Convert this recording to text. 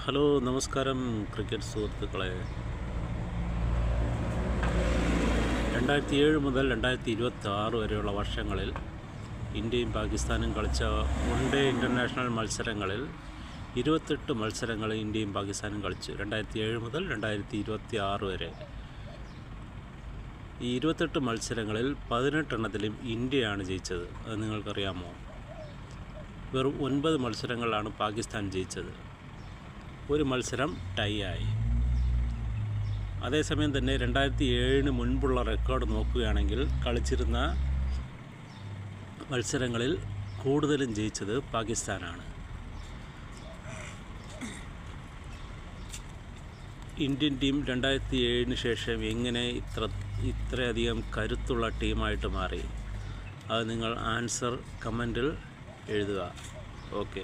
Hello നമസ്കാരം cricket സുഹൃത്തുക്കളെ. 2007 മുതൽ 2026 വരെയുള്ള വർഷങ്ങളിൽ ഇന്ത്യയും പാകിസ്ഥാനും കളിച്ച വൺ ഡേ ഇൻ്റർനാഷണൽ മത്സരങ്ങളിൽ 28 മത്സരങ്ങൾ ഇന്ത്യയും പാകിസ്ഥാനും കളിച്ചു. 2007 മുതൽ 2026 വരെ ഈ 28 മത്സരങ്ങളിൽ 18 എണ്ണത്തിലും ഇന്ത്യയാണ് ജയിച്ചത്. അത് നിങ്ങൾക്കറിയാമോ? വെറും 9 മത്സരങ്ങളാണ് പാകിസ്ഥാൻ ജയിച്ചത്. ഒരു മത്സരം ടൈ ആയി. അതേസമയം തന്നെ 2007 മുൻപുള്ള റെക്കോർഡ് നോക്കുകയാണെങ്കിൽ കളിച്ചിരുന്ന മത്സരങ്ങളിൽ കൂടുതലും ജയിച്ചത് പാകിസ്ഥാനാണ്. ഇന്ത്യൻ ടീം 2007 ശേഷം എങ്ങനെ ഇത്രയധികം കരുത്തുള്ള ടീമായിട്ട് മാറി? അത് നിങ്ങൾ ആൻസർ കമൻറ്റിൽ എഴുതുക. ഓക്കെ.